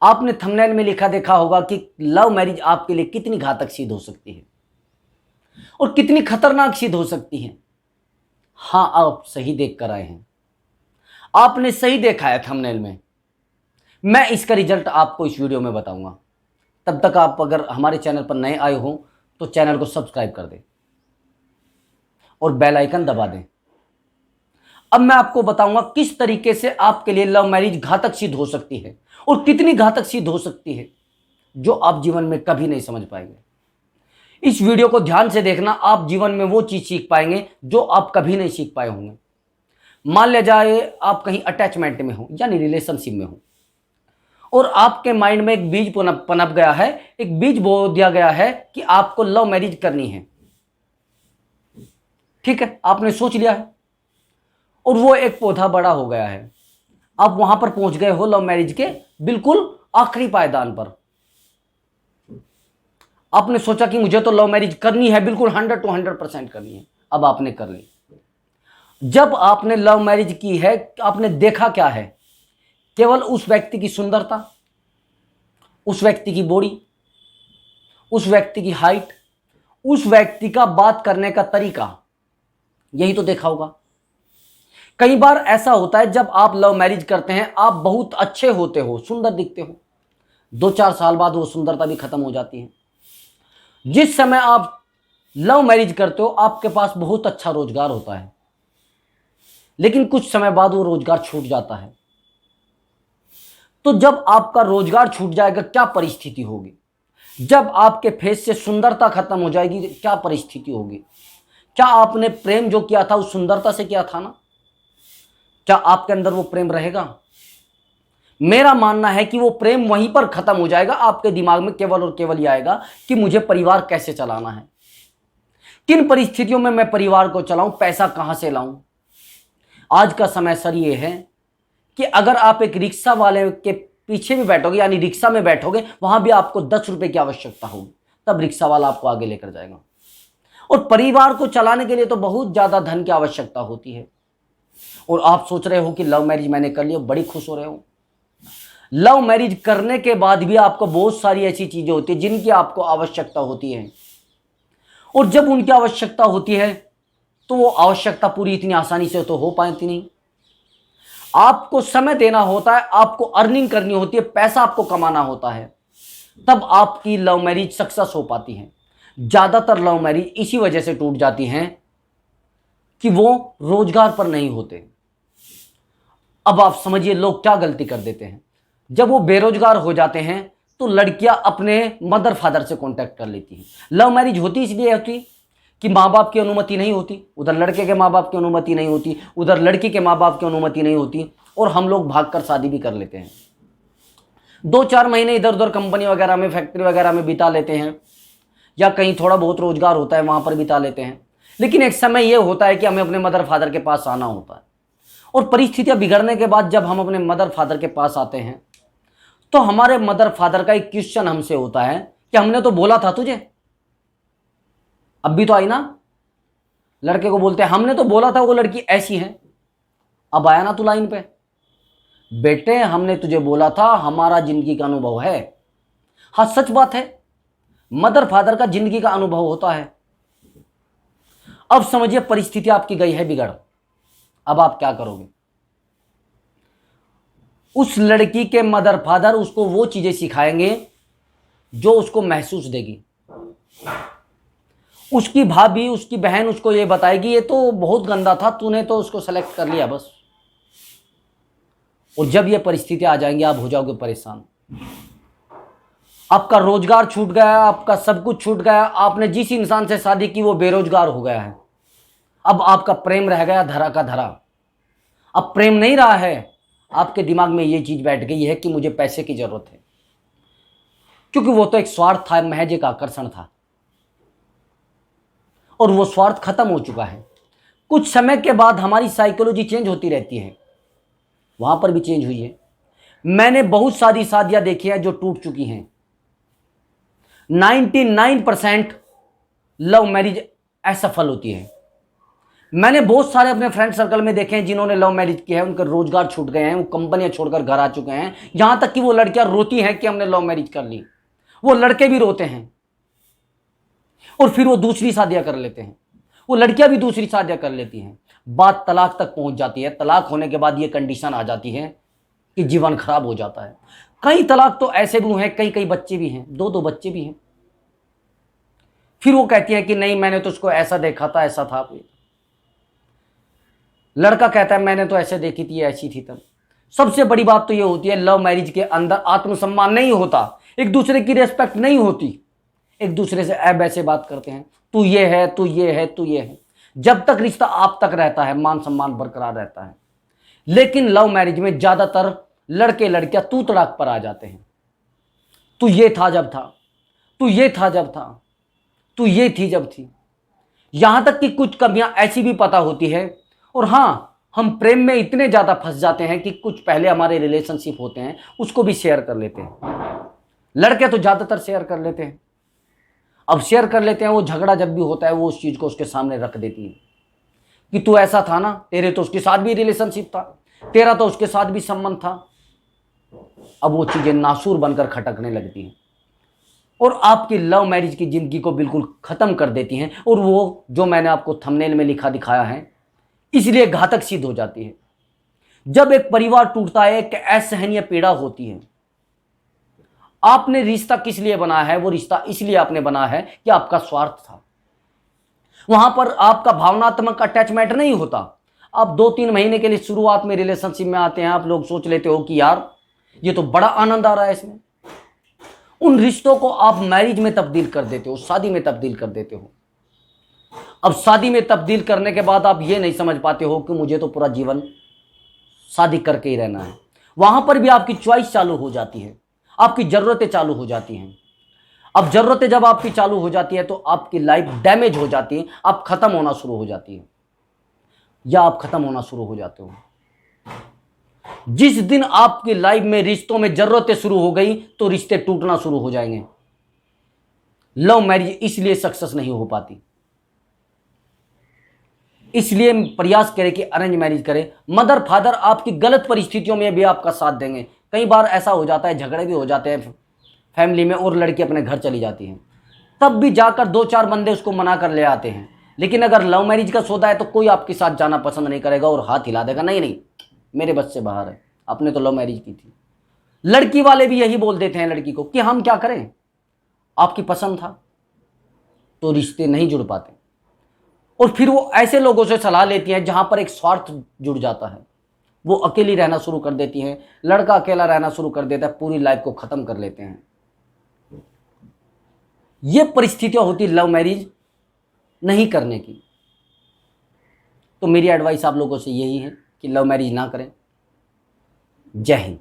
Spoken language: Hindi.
आपने थंबनेल में लिखा देखा होगा कि लव मैरिज आपके लिए कितनी घातक सिद्ध हो सकती है और कितनी खतरनाक सिद्ध हो सकती है। हाँ, आप सही देख कर आए हैं, आपने सही देखा है थंबनेल में। मैं इसका रिजल्ट आपको इस वीडियो में बताऊंगा। तब तक आप अगर हमारे चैनल पर नए आए हो तो चैनल को सब्सक्राइब कर दें और बेल आइकन दबा दें। अब मैं आपको बताऊंगा किस तरीके से आपके लिए लव मैरिज घातक सिद्ध हो सकती है और कितनी घातक सिद्ध हो सकती है, जो आप जीवन में कभी नहीं समझ पाएंगे। इस वीडियो को ध्यान से देखना, आप जीवन में वो चीज सीख पाएंगे जो आप कभी नहीं सीख पाए होंगे। मान लिया जाए आप कहीं अटैचमेंट में हो यानी रिलेशनशिप में हो और आपके माइंड में एक बीज पनप गया है, एक बीज बो दिया गया है कि आपको लव मैरिज करनी है। ठीक है, आपने सोच लिया है और वो एक पौधा बड़ा हो गया है। आप वहां पर पहुंच गए हो लव मैरिज के बिल्कुल आखिरी पायदान पर। आपने सोचा कि मुझे तो लव मैरिज करनी है, बिल्कुल 100 to 100% करनी है। अब आपने कर ली। जब आपने लव मैरिज की है, आपने देखा क्या है? केवल उस व्यक्ति की सुंदरता, उस व्यक्ति की बॉडी, उस व्यक्ति की हाइट, उस व्यक्ति का बात करने का तरीका, यही तो देखा होगा। कई बार ऐसा होता है जब आप लव मैरिज करते हैं, आप बहुत अच्छे होते हो, सुंदर दिखते हो, 2-4 साल बाद वो सुंदरता भी खत्म हो जाती है। जिस समय आप लव मैरिज करते हो आपके पास बहुत अच्छा रोजगार होता है, लेकिन कुछ समय बाद वो रोजगार छूट जाता है। तो जब आपका रोजगार छूट जाएगा क्या परिस्थिति होगी? जब आपके फेस से सुंदरता खत्म हो जाएगी क्या परिस्थिति होगी? क्या आपने प्रेम जो किया था उस सुंदरता से किया था ना? क्या आपके अंदर वो प्रेम रहेगा? मेरा मानना है कि वो प्रेम वहीं पर खत्म हो जाएगा। आपके दिमाग में केवल और केवल ये आएगा कि मुझे परिवार कैसे चलाना है, किन परिस्थितियों में मैं परिवार को चलाऊं, पैसा कहां से लाऊं। आज का समय सर ये है कि अगर आप एक रिक्शा वाले के पीछे भी बैठोगे यानी रिक्शा में बैठोगे, वहां भी आपको 10 रुपए की आवश्यकता होगी, तब रिक्शा वाला आपको आगे लेकर जाएगा। और परिवार को चलाने के लिए तो बहुत ज्यादा धन की आवश्यकता होती है। और आप सोच रहे हो कि लव मैरिज मैंने कर ली, बड़ी खुश हो रहे हो। लव मैरिज करने के बाद भी आपको बहुत सारी ऐसी चीजें होती है जिनकी आपको आवश्यकता होती है, और जब उनकी आवश्यकता होती है तो वो आवश्यकता पूरी इतनी आसानी से तो हो पाती नहीं। आपको समय देना होता है, आपको अर्निंग करनी होती है, पैसा आपको कमाना होता है, तब आपकी लव मैरिज सक्सेस हो पाती है। ज्यादातर लव मैरिज इसी वजह से टूट जाती हैं कि वो रोजगार पर नहीं होते। अब आप समझिए लोग क्या गलती कर देते हैं। जब वो बेरोजगार हो जाते हैं तो लड़कियां अपने मदर फादर से कांटेक्ट कर लेती हैं। लव मैरिज होती इसलिए होती कि माँ बाप की अनुमति नहीं होती, उधर लड़के के माँ बाप की अनुमति नहीं होती, उधर लड़की के माँ बाप की अनुमति नहीं होती, और हम लोग भागकर शादी भी कर लेते हैं। 2-4 महीने इधर उधर कंपनी वगैरह में, फैक्ट्री वगैरह में बिता लेते हैं, या कहीं थोड़ा बहुत रोजगार होता है वहां पर बिता लेते हैं। लेकिन एक समय यह होता है कि हमें अपने मदर फादर के पास आना होता है, और परिस्थितियां बिगड़ने के बाद जब हम अपने मदर फादर के पास आते हैं तो हमारे मदर फादर का एक क्वेश्चन हमसे होता है कि हमने तो बोला था तुझे, अब भी तो आई ना। लड़के को बोलते हैं हमने तो बोला था वो लड़की ऐसी है, अब आया ना तू लाइन पे। बेटे हमने तुझे बोला था, हमारा जिंदगी का अनुभव है। हाँ सच बात है, मदर फादर का जिंदगी का अनुभव होता है। अब समझिए परिस्थिति आपकी गई है बिगड़, अब आप क्या करोगे? उस लड़की के मदर फादर उसको वो चीजें सिखाएंगे जो उसको महसूस देगी। उसकी भाभी, उसकी बहन उसको ये बताएगी ये तो बहुत गंदा था, तूने तो उसको सेलेक्ट कर लिया बस। और जब ये परिस्थिति आ जाएंगी आप हो जाओगे परेशान। आपका रोजगार छूट गया, आपका सब कुछ छूट गया, आपने जिस इंसान से शादी की वो बेरोजगार हो गया है। अब आपका प्रेम रह गया धरा का धरा। अब प्रेम नहीं रहा है, आपके दिमाग में ये चीज बैठ गई है कि मुझे पैसे की जरूरत है, क्योंकि वो तो एक स्वार्थ था, महज एक आकर्षण था, और वो स्वार्थ खत्म हो चुका है। कुछ समय के बाद हमारी साइकोलॉजी चेंज होती रहती है, वहां पर भी चेंज हुई है। मैंने बहुत सारी शादियां देखी हैं जो टूट चुकी हैं। 99% लव मैरिज असफल होती है। मैंने बहुत सारे अपने फ्रेंड सर्कल में देखे हैं जिन्होंने लव मैरिज किया है, उनके रोजगार छूट गए हैं, वो कंपनियां छोड़कर घर आ चुके हैं। यहां तक कि वो लड़कियां रोती हैं कि हमने लव मैरिज कर ली, वो लड़के भी रोते हैं और फिर वो दूसरी शादियां कर लेते हैं, वो लड़कियां भी दूसरी शादियां कर लेती हैं। बात तलाक तक पहुंच जाती है। तलाक होने के बाद ये कंडीशन आ जाती है कि जीवन खराब हो जाता है। कई तलाक तो ऐसे भी हुए हैं, कई कई बच्चे भी हैं, दो दो बच्चे भी हैं। फिर वो कहती है कि नहीं मैंने तो उसको ऐसा देखा था, ऐसा था। लड़का कहता है मैंने तो ऐसे देखी थी, ऐसी थी तब। सबसे बड़ी बात तो ये होती है लव मैरिज के अंदर आत्मसम्मान नहीं होता, एक दूसरे की रेस्पेक्ट नहीं होती, एक दूसरे से ऐब ऐसे बात करते हैं, तू ये है, तू ये है, तू ये है। जब तक रिश्ता आप तक रहता है मान सम्मान बरकरार रहता है। लेकिन लव मैरिज में ज्यादातर लड़के लड़कियां तू तड़ाक पर आ जाते हैं। तू ये था जब था, तू ये था जब था, तू ये थी जब थी। यहां तक कि कुछ कमियां ऐसी भी पता होती है। और हां, हम प्रेम में इतने ज्यादा फंस जाते हैं कि कुछ पहले हमारे रिलेशनशिप होते हैं उसको भी शेयर कर लेते हैं। लड़के तो ज्यादातर शेयर कर लेते हैं। अब शेयर कर लेते हैं, वो झगड़ा जब भी होता है वो उस चीज को उसके सामने रख देती है कि तू ऐसा था ना, तेरे तो उसके साथ भी रिलेशनशिप था, तेरा तो उसके साथ भी संबंध था। अब वो चीजें नासूर बनकर खटकने लगती हैं और आपकी लव मैरिज की जिंदगी को बिल्कुल खत्म कर देती हैं। और वो जो मैंने आपको थंबनेल में लिखा दिखाया है इसलिए घातक सिद्ध हो जाती है। जब एक परिवार टूटता है एक असहनीय पीड़ा होती है। आपने रिश्ता किस लिए बनाया है? वो रिश्ता इसलिए आपने बनाया है कि आपका स्वार्थ था। वहां पर आपका भावनात्मक अटैचमेंट नहीं होता। आप 2-3 महीने के लिए शुरुआत में रिलेशनशिप में आते हैं, आप लोग सोच लेते हो कि यार ये तो बड़ा आनंद आ रहा है इसमें। उन रिश्तों को आप मैरिज में तब्दील कर देते हो, शादी में तब्दील कर देते हो। अब शादी में तब्दील करने के बाद आप ये नहीं समझ पाते हो कि मुझे तो पूरा जीवन शादी करके ही रहना है। वहां पर भी आपकी चॉइस चालू हो जाती है, आपकी जरूरतें चालू हो जाती हैं। अब जरूरतें जब आपकी चालू हो जाती है तो आपकी लाइफ डैमेज हो जाती है, आप खत्म होना शुरू हो जाती है या आप खत्म होना शुरू हो जाते हो। जिस दिन आपकी लाइफ में रिश्तों में जरूरतें शुरू हो गई तो रिश्ते टूटना शुरू हो जाएंगे। लव मैरिज इसलिए सक्सेस नहीं हो पाती। इसलिए प्रयास करें कि अरेंज मैरिज करें। मदर फादर आपकी गलत परिस्थितियों में भी आपका साथ देंगे। कई बार ऐसा हो जाता है, झगड़े भी हो जाते हैं फैमिली में और लड़की अपने घर चली जाती है, तब भी जाकर 2-4 बंदे उसको मना कर ले आते हैं। लेकिन अगर लव मैरिज का सौदा है तो कोई आपके साथ जाना पसंद नहीं करेगा और हाथ हिला देगा, नहीं नहीं मेरे बस से बाहर है, आपने तो लव मैरिज की थी। लड़की वाले भी यही बोल देते हैं लड़की को कि हम क्या करें, आपकी पसंद था। तो रिश्ते नहीं जुड़ पाते और फिर वो ऐसे लोगों से सलाह लेती हैं जहां पर एक स्वार्थ जुड़ जाता है। वो अकेली रहना शुरू कर देती हैं, लड़का अकेला रहना शुरू कर देता है, पूरी लाइफ को खत्म कर लेते हैं। ये परिस्थितियां होती लव मैरिज नहीं करने की। तो मेरी एडवाइस आप लोगों से यही है कि लव मैरिज ना करें। जय हिंद।